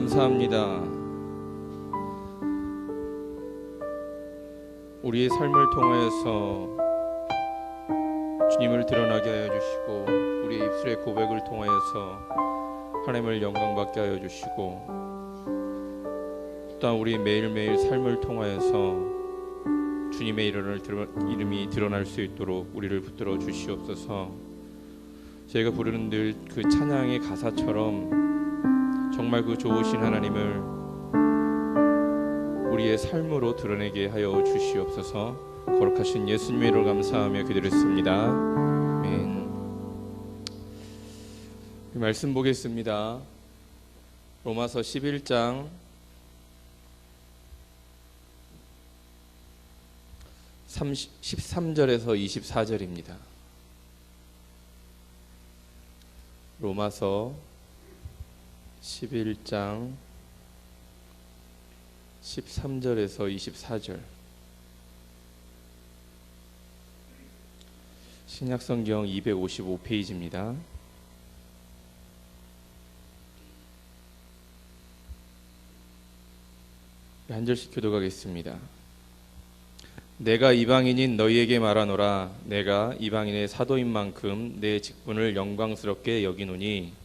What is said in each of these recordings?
감사합니다. 우리의 삶을 통하여서 주님을 드러나게 하여 주시고, 우리의 입술의 고백을 통하여서 하나님을 영광받게 하여 주시고, 또한 우리 매일매일 삶을 통하여서 주님의 이름이 드러날 수 있도록 우리를 붙들어 주시옵소서. 저희가 부르는 늘 그 찬양의 가사처럼 정말 그 좋으신 하나님을 우리의 삶으로 드러내게 하여 주시옵소서. 거룩하신 예수님의 이름으로 감사하며 기도했습니다. 아멘. 말씀 보겠습니다. 로마서 11장 13절에서 24절입니다. 로마서 11장 13절에서 24절. 신약성경 255페이지입니다. 한 절씩 교독하겠습니다. 내가 이방인인 너희에게 말하노라. 내가 이방인의 사도인 만큼 내 직분을 영광스럽게 여기노니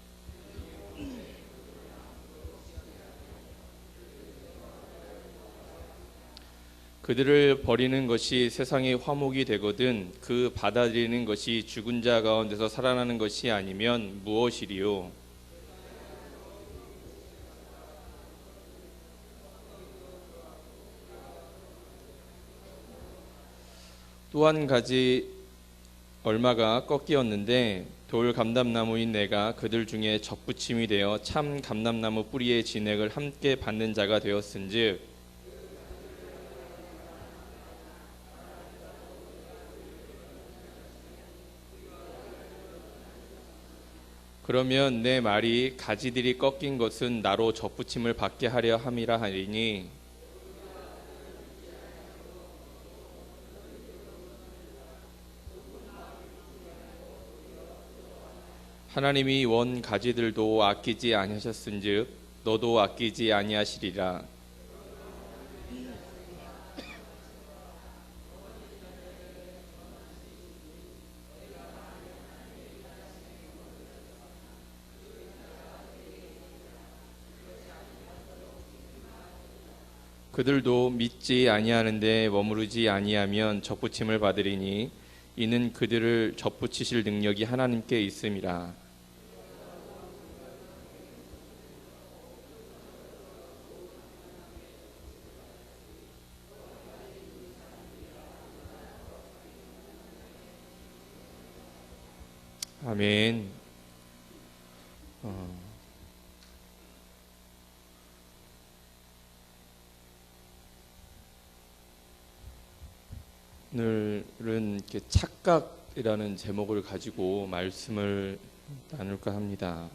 그들을 버리는 것이 세상의 화목이 되거든 그 받아들이는 것이 죽은 자 가운데서 살아나는 것이 아니면 무엇이리요? 또 한 가지 얼마가 꺾이었는데 돌 감람나무인 내가 그들 중에 접붙임이 되어 참 감람나무 뿌리의 진액을 함께 받는 자가 되었은즉 그러면 내 말이 가지들이 꺾인 것은 나로 접붙임을 받게 하려 함이라 하리니 하나님이 원 가지들도 아끼지 아니하셨은즉 너도 아끼지 아니하시리라. 그들도 믿지 아니하는데 머무르지 아니하면 접붙임을 받으리니 이는 그들을 접붙이실 능력이 하나님께 있음이라. 아멘. 오늘은 이렇게 착각이라는 제목을 가지고 말씀을 나눌까 합니다.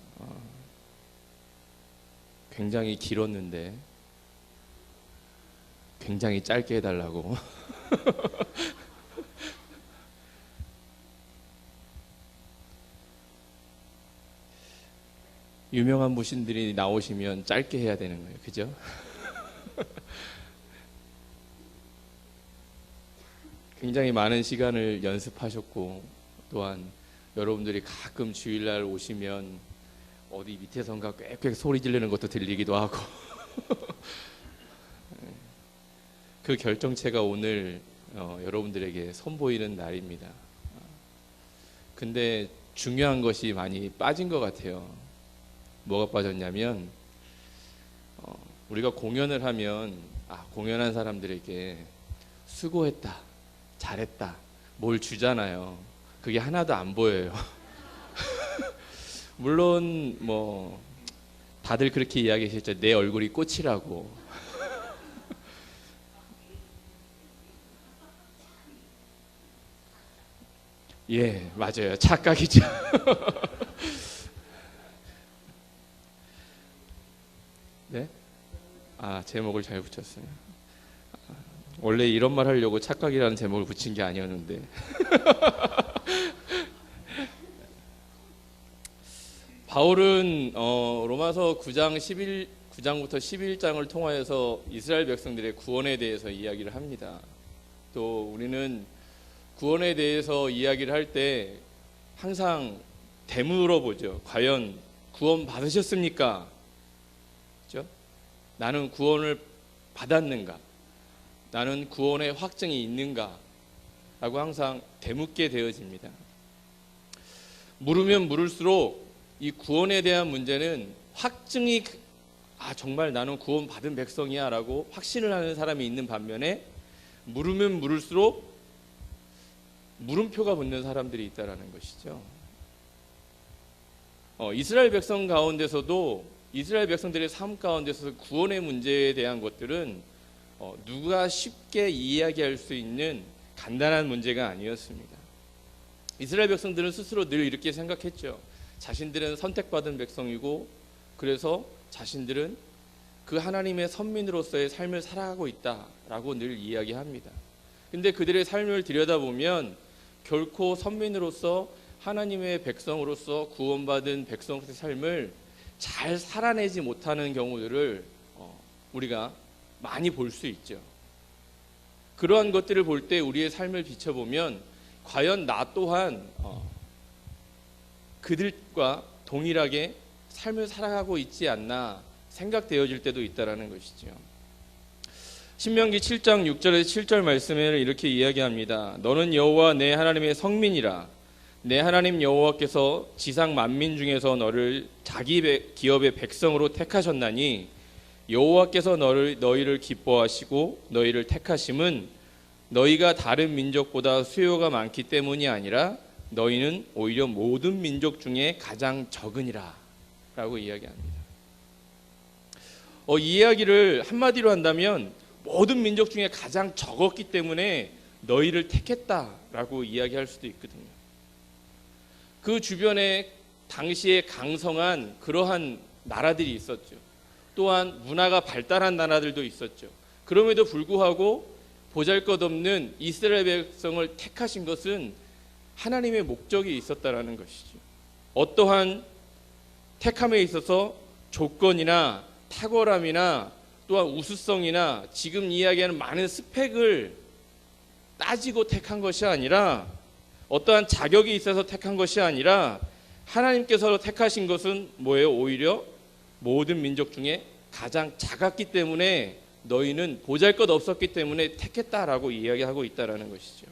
굉장히 길었는데 굉장히 짧게 해달라고. 유명한 무신들이 나오시면 짧게 해야 되는 거예요. 그죠? 굉장히 많은 시간을 연습하셨고, 또한 여러분들이 가끔 주일날 오시면 어디 밑에선가 꽥꽥 소리 지르는 것도 들리기도 하고 그 결정체가 오늘 여러분들에게 선보이는 날입니다. 근데 중요한 것이 많이 빠진 것 같아요. 뭐가 빠졌냐면 우리가 공연을 하면 공연한 사람들에게 수고했다, 잘했다, 뭘 주잖아요. 그게 하나도 안 보여요. 물론 뭐 다들 그렇게 이야기하셨죠. 내 얼굴이 꽃이라고. 예, 맞아요. 착각이죠. 네? 제목을 잘 붙였어요. 원래 이런 말 하려고 착각이라는 제목을 붙인 게 아니었는데 바울은 로마서 9장부터 11장을 통하여서 이스라엘 백성들의 구원에 대해서 이야기를 합니다. 또 우리는 구원에 대해서 이야기를 할 때 항상 되물어보죠. 과연 구원 받으셨습니까? 그렇죠? 나는 구원을 받았는가? 나는 구원의 확증이 있는가? 라고 항상 되묻게 되어집니다. 물으면 물을수록 이 구원에 대한 문제는 확증이 정말 나는 구원 받은 백성이야 라고 확신을 하는 사람이 있는 반면에 물으면 물을수록 물음표가 붙는 사람들이 있다는 것이죠. 이스라엘 백성 가운데서도 이스라엘 백성들의 삶 가운데서 구원의 문제에 대한 것들은 누가 쉽게 이야기할 수 있는 간단한 문제가 아니었습니다. 이스라엘 백성들은 스스로 늘 이렇게 생각했죠. 자신들은 선택받은 백성이고 그래서 자신들은 그 하나님의 선민으로서의 삶을 살아가고 있다라고 늘 이야기합니다. 근데 그들의 삶을 들여다보면 결코 선민으로서 하나님의 백성으로서 구원받은 백성의 삶을 잘 살아내지 못하는 경우들을 우리가 많이 볼 수 있죠. 그러한 것들을 볼 때 우리의 삶을 비춰보면 과연 나 또한 그들과 동일하게 삶을 살아가고 있지 않나 생각되어질 때도 있다는 것이죠. 신명기 7장 6절에서 7절 말씀을 이렇게 이야기합니다. 너는 여호와 내 하나님의 성민이라. 내 하나님 여호와께서 지상 만민 중에서 너를 자기 기업의 백성으로 택하셨나니 여호와께서 너희를 기뻐하시고 너희를 택하심은 너희가 다른 민족보다 수요가 많기 때문이 아니라 너희는 오히려 모든 민족 중에 가장 적으니라 라고 이야기합니다. 이 이야기를 한마디로 한다면 모든 민족 중에 가장 적었기 때문에 너희를 택했다라고 이야기할 수도 있거든요. 그 주변에 당시에 강성한 그러한 나라들이 있었죠. 또한 문화가 발달한 나라들도 있었죠. 그럼에도 불구하고 보잘것없는 이스라엘 백성을 택하신 것은 하나님의 목적이 있었다라는 것이죠. 어떠한 택함에 있어서 조건이나 탁월함이나 또한 우수성이나 지금 이야기하는 많은 스펙을 따지고 택한 것이 아니라 어떠한 자격이 있어서 택한 것이 아니라 하나님께서 택하신 것은 뭐예요? 오히려 모든 민족 중에 가장 작았기 때문에 너희는 보잘것없었기 때문에 택했다라고 이야기하고 있다는 것이죠.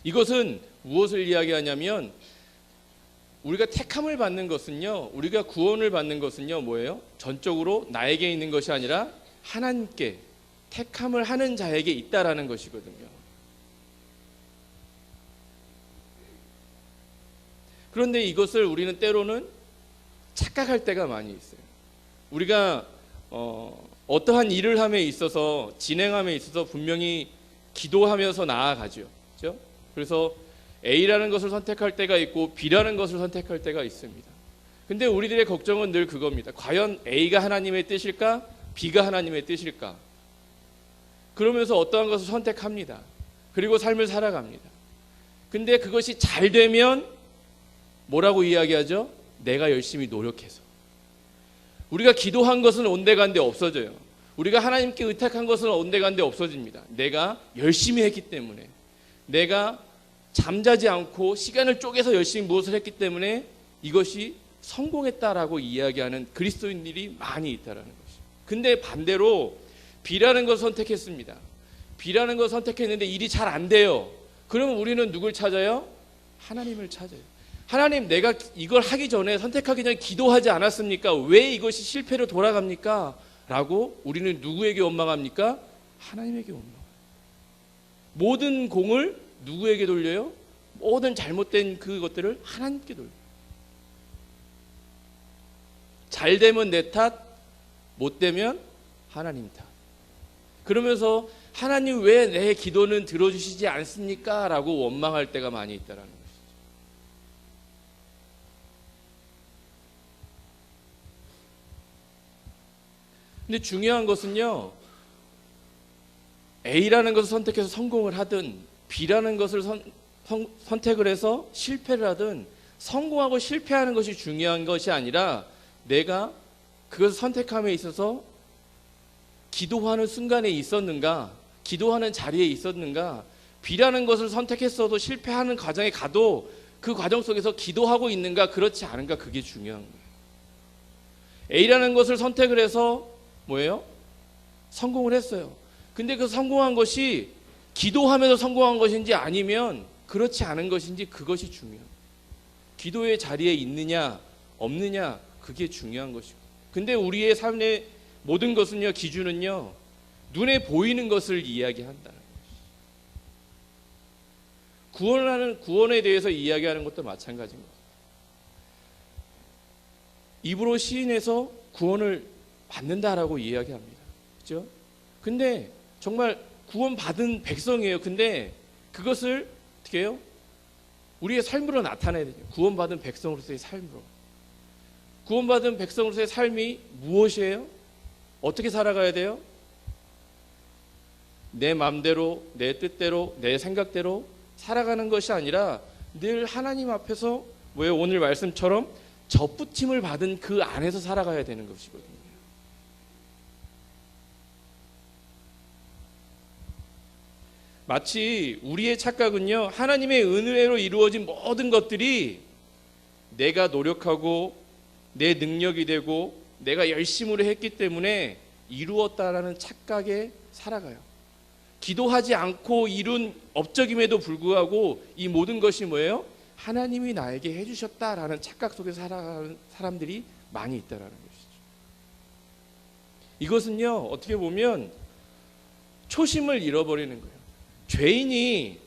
이것은 무엇을 이야기하냐면 우리가 택함을 받는 것은요, 우리가 구원을 받는 것은요, 뭐예요? 전적으로 나에게 있는 것이 아니라 하나님께 택함을 하는 자에게 있다라는 것이거든요. 그런데 이것을 우리는 때로는 착각할 때가 많이 있어요. 우리가 어떠한 일을 함에 있어서 진행함에 있어서 분명히 기도하면서 나아가죠. 그렇죠? 그래서 A라는 것을 선택할 때가 있고 B라는 것을 선택할 때가 있습니다. 근데 우리들의 걱정은 늘 그겁니다. 과연 A가 하나님의 뜻일까? B가 하나님의 뜻일까? 그러면서 어떠한 것을 선택합니다. 그리고 삶을 살아갑니다. 근데 그것이 잘 되면 뭐라고 이야기하죠? 내가 열심히 노력해서. 우리가 기도한 것은 온데간데 없어져요. 우리가 하나님께 의탁한 것은 온데간데 없어집니다. 내가 열심히 했기 때문에, 내가 잠자지 않고 시간을 쪼개서 열심히 무엇을 했기 때문에 이것이 성공했다라고 이야기하는 그리스도인들이 많이 있다라는 것이죠. 근데 반대로 B라는 것을 선택했습니다. B라는 것을 선택했는데 일이 잘 안 돼요. 그러면 우리는 누굴 찾아요? 하나님을 찾아요. 하나님, 내가 이걸 하기 전에, 선택하기 전에 기도하지 않았습니까? 왜 이것이 실패로 돌아갑니까? 라고 우리는 누구에게 원망합니까? 하나님에게 원망해요. 모든 공을 누구에게 돌려요? 모든 잘못된 그것들을 하나님께 돌려요. 잘 되면 내 탓, 못 되면 하나님 탓. 그러면서 하나님 왜 내 기도는 들어주시지 않습니까? 라고 원망할 때가 많이 있다는 것이죠. 근데 중요한 것은요, A라는 것을 선택해서 성공을 하든 B라는 것을 선택을 해서 실패를 하든 성공하고 실패하는 것이 중요한 것이 아니라 내가 그것을 선택함에 있어서 기도하는 순간에 있었는가, 기도하는 자리에 있었는가, B라는 것을 선택했어도 실패하는 과정에 가도 그 과정 속에서 기도하고 있는가, 그렇지 않은가, 그게 중요한 거예요. A라는 것을 선택을 해서 뭐예요? 성공을 했어요. 근데 그 성공한 것이 기도하면서 성공한 것인지 아니면 그렇지 않은 것인지, 그것이 중요해요. 기도의 자리에 있느냐 없느냐, 그게 중요한 것이고. 근데 우리의 삶의 모든 것은요, 기준은요, 눈에 보이는 것을 이야기한다는 것이죠. 구원에 대해서 이야기하는 것도 마찬가지인 거예요. 입으로 시인해서 구원을 받는다라고 이야기합니다. 그렇죠? 근데 정말 구원받은 백성이에요. 근데 그것을 어떻게 해요? 우리의 삶으로 나타내야 돼요. 구원받은 백성으로서의 삶으로. 구원받은 백성으로서의 삶이 무엇이에요? 어떻게 살아가야 돼요? 내 마음대로, 내 뜻대로, 내 생각대로 살아가는 것이 아니라 늘 하나님 앞에서 왜 오늘 말씀처럼 접붙임을 받은 그 안에서 살아가야 되는 것이거든요. 마치 우리의 착각은요, 하나님의 은혜로 이루어진 모든 것들이 내가 노력하고 내 능력이 되고 내가 열심으로 했기 때문에 이루었다라는 착각에 살아가요. 기도하지 않고 이룬 업적임에도 불구하고 이 모든 것이 뭐예요? 하나님이 나에게 해주셨다라는 착각 속에 살아가는 사람들이 많이 있다라는 것이죠. 이것은요, 어떻게 보면 초심을 잃어버리는 거예요. 죄인이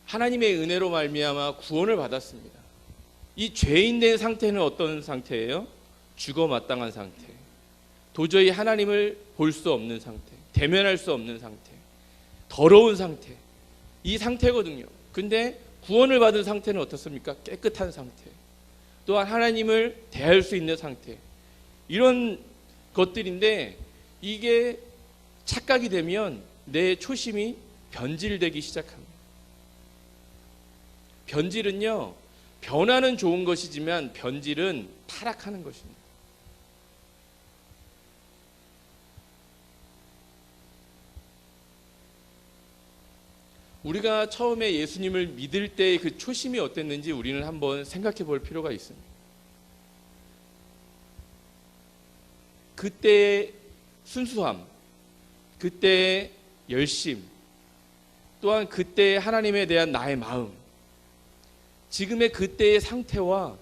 하나님의 은혜로 말미암아 구원을 받았습니다. 이 죄인된 상태는 어떤 상태예요? 죽어 마땅한 상태, 도저히 하나님을 볼 수 없는 상태, 대면할 수 없는 상태, 더러운 상태, 이 상태거든요. 근데 구원을 받은 상태는 어떻습니까? 깨끗한 상태, 또한 하나님을 대할 수 있는 상태, 이런 것들인데 이게 착각이 되면 내 초심이 변질되기 시작합니다. 변질은요, 변화는 좋은 것이지만 변질은 타락하는 것입니다. 우리가 처음에 예수님을 믿을 때 그 초심이 어땠는지 우리는 한번 생각해 볼 필요가 있습니다. 그때의 순수함, 그때의 열심, 또한 그때의 하나님에 대한 나의 마음, 지금의 그때의 상태와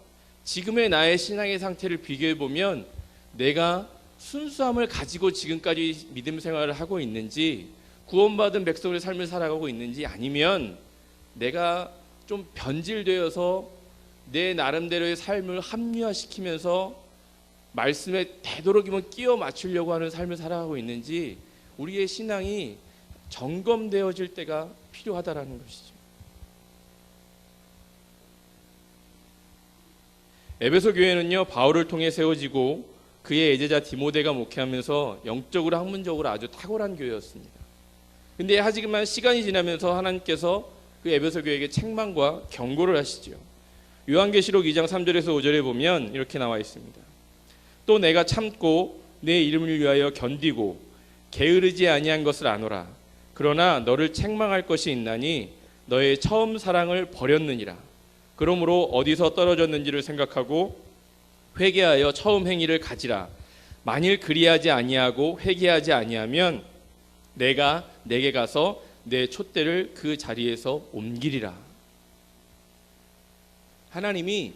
지금의 나의 신앙의 상태를 비교해 보면 내가 순수함을 가지고 지금까지 믿음 생활을 하고 있는지, 구원받은 백성의 삶을 살아가고 있는지, 아니면 내가 좀 변질되어서 내 나름대로의 삶을 합리화시키면서 말씀에 되도록이면 끼워 맞추려고 하는 삶을 살아가고 있는지, 우리의 신앙이 점검되어질 때가 필요하다라는 것이죠. 에베소 교회는요, 바울을 통해 세워지고 그의 애제자 디모데가 목회하면서 영적으로 학문적으로 아주 탁월한 교회였습니다. 근데 하지만 시간이 지나면서 하나님께서 그 에베소 교회에게 책망과 경고를 하시죠. 요한계시록 2장 3절에서 5절에 보면 이렇게 나와 있습니다. 또 내가 참고 내 이름을 위하여 견디고 게으르지 아니한 것을 아노라. 그러나 너를 책망할 것이 있나니 너의 처음 사랑을 버렸느니라. 그러므로 어디서 떨어졌는지를 생각하고 회개하여 처음 행위를 가지라. 만일 그리하지 아니하고 회개하지 아니하면 내가 내게 가서 내 촛대를 그 자리에서 옮기리라. 하나님이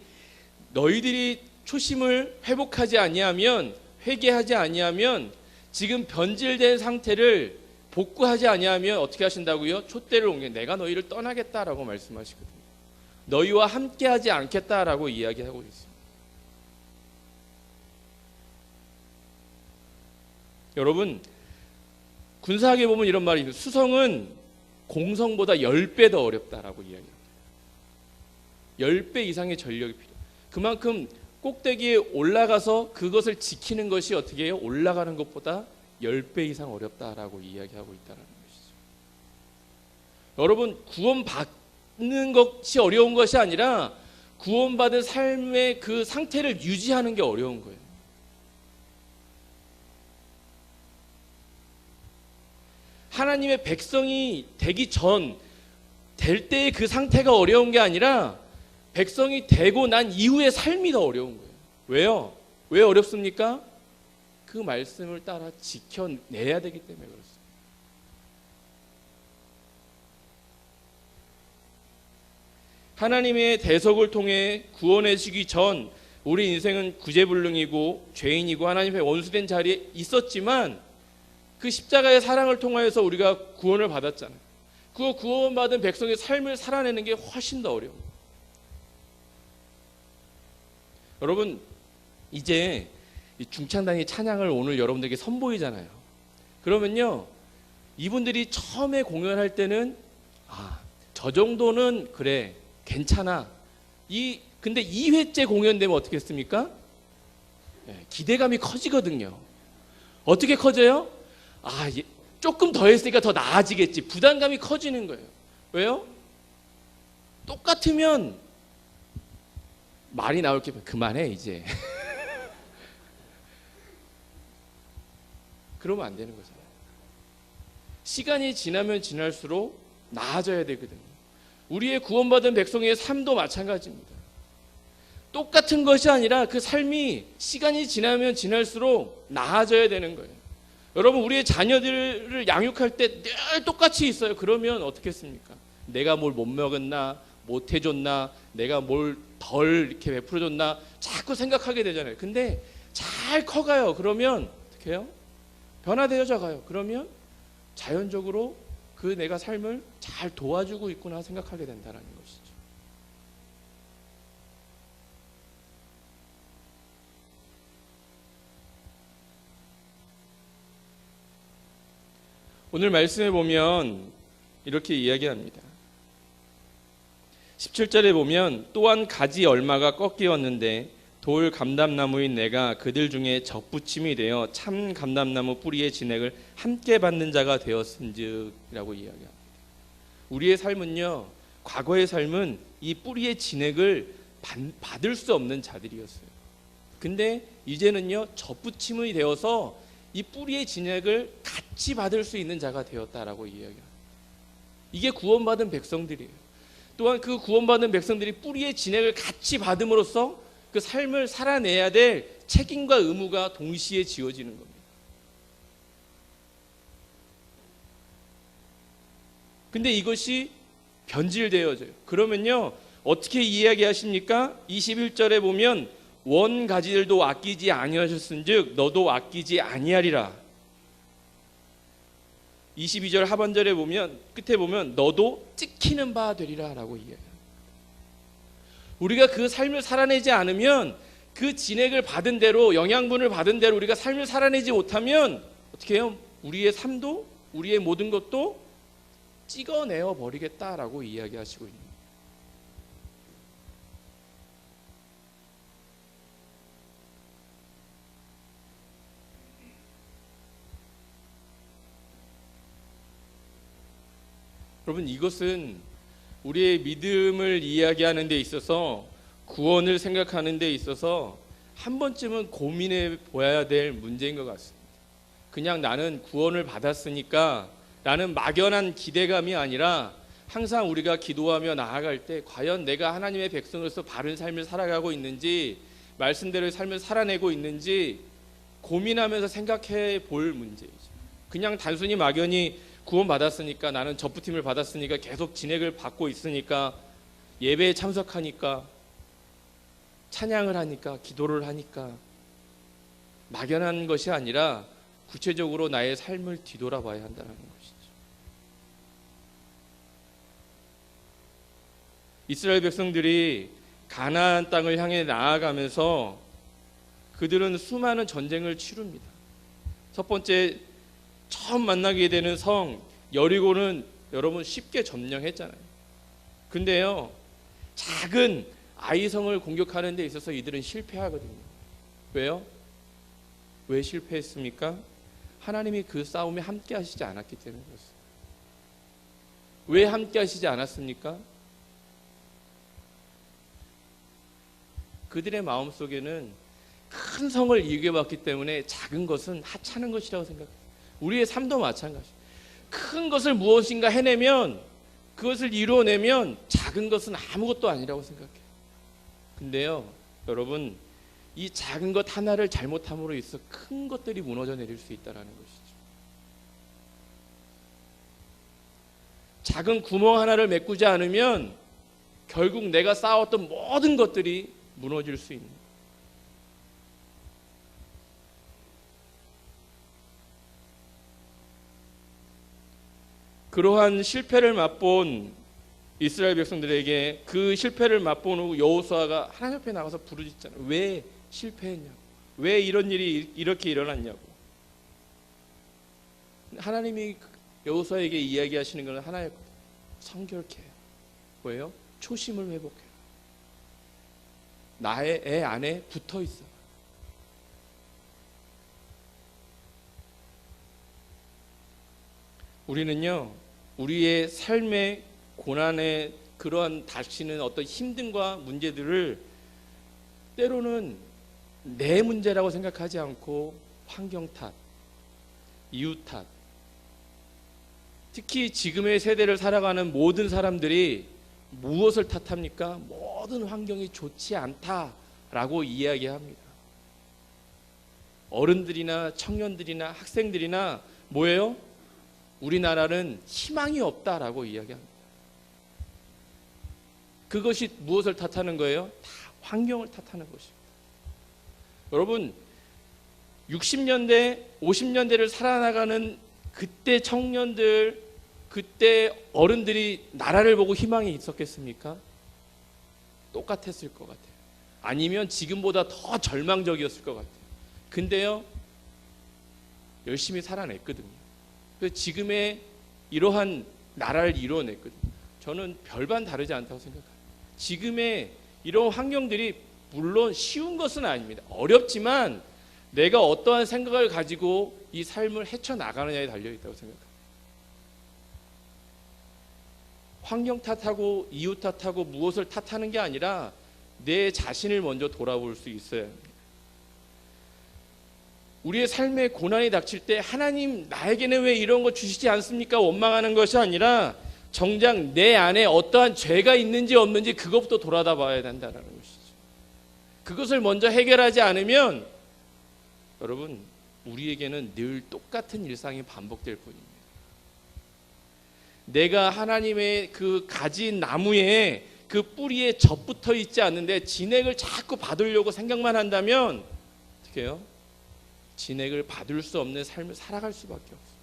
너희들이 초심을 회복하지 아니하면, 회개하지 아니하면, 지금 변질된 상태를 복구하지 아니하면 어떻게 하신다고요? 촛대를 옮겨 내가 너희를 떠나겠다라고 말씀하시거든요. 너희와 함께하지 않겠다라고 이야기하고 있습니다. 여러분, 군사학에 보면 이런 말이 있어요. 수성은 공성보다 10배 더 어렵다라고 이야기합니다. 10배 이상의 전력이 필요해요. 그만큼 꼭대기에 올라가서 그것을 지키는 것이 어떻게 해요? 올라가는 것보다 10배 이상 어렵다라고 이야기하고 있다는 것이죠. 여러분, 구원받는 것이 어려운 것이 아니라 구원받은 삶의 그 상태를 유지하는 게 어려운 거예요. 하나님의 백성이 되기 전, 될 때의 그 상태가 어려운 게 아니라 백성이 되고 난 이후의 삶이 더 어려운 거예요. 왜요? 왜 어렵습니까? 그 말씀을 따라 지켜내야 되기 때문에 그렇습니다. 하나님의 대속을 통해 구원해주기 전 우리 인생은 구제불능이고 죄인이고 하나님의 원수된 자리에 있었지만 그 십자가의 사랑을 통하여서 우리가 구원을 받았잖아요. 그 구원받은 백성의 삶을 살아내는 게 훨씬 더 어려워요. 여러분, 이제 중창단이 찬양을 오늘 여러분들에게 선보이잖아요. 그러면요, 이분들이 처음에 공연할 때는 저 정도는 그래 괜찮아. 근데 2회째 공연되면 어떻게 했습니까? 기대감이 커지거든요. 어떻게 커져요? 조금 더 했으니까 더 나아지겠지. 부담감이 커지는 거예요. 왜요? 똑같으면 말이 나올 게 그만해 이제. 그러면 안 되는 거잖아요. 시간이 지나면 지날수록 나아져야 되거든요. 우리의 구원받은 백성의 삶도 마찬가지입니다. 똑같은 것이 아니라 그 삶이 시간이 지나면 지날수록 나아져야 되는 거예요. 여러분, 우리의 자녀들을 양육할 때 늘 똑같이 있어요. 그러면 어떻겠습니까? 내가 뭘 못 먹었나, 못 해줬나, 내가 뭘 덜 이렇게 베풀어줬나 자꾸 생각하게 되잖아요. 근데 잘 커가요. 그러면 어떻게 해요? 변화되어져 가요. 그러면 자연적으로 그 내가 삶을 잘 도와주고 있구나 생각하게 된다는 것이죠. 오늘 말씀에 보면 이렇게 이야기합니다. 17절에 보면 또한 가지 얼마가 꺾이었는데 돌 감람나무인 내가 그들 중에 접붙임이 되어 참 감람나무 뿌리의 진액을 함께 받는 자가 되었은즉 이라고 이야기합니다. 우리의 삶은요, 과거의 삶은 이 뿌리의 진액을 받을 수 없는 자들이었어요. 근데 이제는요, 접붙임이 되어서 이 뿌리의 진액을 같이 받을 수 있는 자가 되었다라고 이야기합니다. 이게 구원받은 백성들이에요. 또한 그 구원받은 백성들이 뿌리의 진액을 같이 받음으로써 그 삶을 살아내야 될 책임과 의무가 동시에 지어지는 겁니다. 근데 이것이 변질되어져요. 그러면요, 어떻게 이야기하십니까? 21절에 보면 원 가지들도 아끼지 아니하셨은즉 너도 아끼지 아니하리라. 22절 하반절에 보면, 끝에 보면 너도 찍히는 바 되리라 라고 이야기해요. 우리가 그 삶을 살아내지 않으면, 그 진액을 받은 대로, 영양분을 받은 대로 우리가 삶을 살아내지 못하면 어떻게 해요? 우리의 삶도, 우리의 모든 것도 찍어내어 버리겠다라고 이야기하시고 있는 거예요. 여러분, 이것은 우리의 믿음을 이야기하는 데 있어서, 구원을 생각하는 데 있어서 한 번쯤은 고민해 보아야 될 문제인 것 같습니다. 그냥 나는 구원을 받았으니까 라는 막연한 기대감이 아니라, 항상 우리가 기도하며 나아갈 때 과연 내가 하나님의 백성으로서 바른 삶을 살아가고 있는지, 말씀대로의 삶을 살아내고 있는지 고민하면서 생각해 볼 문제이죠. 그냥 단순히 막연히 구원받았으니까, 나는 접붙임을 받았으니까, 계속 진액을 받고 있으니까, 예배에 참석하니까, 찬양을 하니까, 기도를 하니까, 막연한 것이 아니라 구체적으로 나의 삶을 뒤돌아봐야 한다는 것이죠. 이스라엘 백성들이 가나안 땅을 향해 나아가면서 그들은 수많은 전쟁을 치릅니다. 첫 번째, 처음 만나게 되는 성 여리고는 여러분 쉽게 점령했잖아요. 근데요, 작은 아이성을 공격하는 데 있어서 이들은 실패하거든요. 왜요? 왜 실패했습니까? 하나님이 그 싸움에 함께 하시지 않았기 때문에 그렇습니다. 왜 함께 하시지 않았습니까? 그들의 마음속에는 큰 성을 이겨봤기 때문에 작은 것은 하찮은 것이라고 생각해요. 우리의 삶도 마찬가지. 큰 것을 무엇인가 해내면, 그것을 이루어내면 작은 것은 아무것도 아니라고 생각해요. 근데요, 여러분, 이 작은 것 하나를 잘못함으로 있어 큰 것들이 무너져 내릴 수 있다는 것이죠. 작은 구멍 하나를 메꾸지 않으면 결국 내가 쌓았던 모든 것들이 무너질 수 있는. 그러한 실패를 맛본 이스라엘 백성들에게 그 실패를 맛본 후 여호수아가 하나님 앞에 나가서 부르짖잖아요. 왜 실패했냐고, 왜 이런 일이 이렇게 일어났냐고. 하나님이 여호수아에게 이야기하시는 것은 하나의 성결케 해요. 뭐예요? 초심을 회복해요. 나의 애 안에 붙어 있어. 우리는요, 우리의 삶의 고난의 그러한 닥치는 어떤 힘듦과 문제들을 때로는 내 문제라고 생각하지 않고 환경 탓, 이웃 탓, 특히 지금의 세대를 살아가는 모든 사람들이 무엇을 탓합니까? 모든 환경이 좋지 않다라고 이야기합니다. 어른들이나 청년들이나 학생들이나 뭐예요? 우리나라는 희망이 없다라고 이야기합니다. 그것이 무엇을 탓하는 거예요? 다 환경을 탓하는 것입니다. 여러분, 60년대, 50년대를 살아나가는 그때 청년들, 그때 어른들이 나라를 보고 희망이 있었겠습니까? 똑같았을 것 같아요. 아니면 지금보다 더 절망적이었을 것 같아요. 근데요, 열심히 살아냈거든요. 그래서 지금의 이러한 나라를 이루어냈거든요. 저는 별반 다르지 않다고 생각합니다. 지금의 이런 환경들이 물론 쉬운 것은 아닙니다. 어렵지만 내가 어떠한 생각을 가지고 이 삶을 헤쳐나가느냐에 달려있다고 생각합니다. 환경 탓하고 이웃 탓하고 무엇을 탓하는 게 아니라 내 자신을 먼저 돌아볼 수 있어야 합니다. 우리의 삶에 고난이 닥칠 때 하나님 나에게는 왜 이런 거 주시지 않습니까? 원망하는 것이 아니라 정작 내 안에 어떠한 죄가 있는지 없는지 그것부터 돌아다 봐야 된다는 것이죠. 그것을 먼저 해결하지 않으면 여러분, 우리에게는 늘 똑같은 일상이 반복될 뿐입니다. 내가 하나님의 그 가진 나무에 그 뿌리에 젖붙어 있지 않는데 진액을 자꾸 받으려고 생각만 한다면 어떻게 해요? 진액을 받을 수 없는 삶을 살아갈 수밖에 없어요.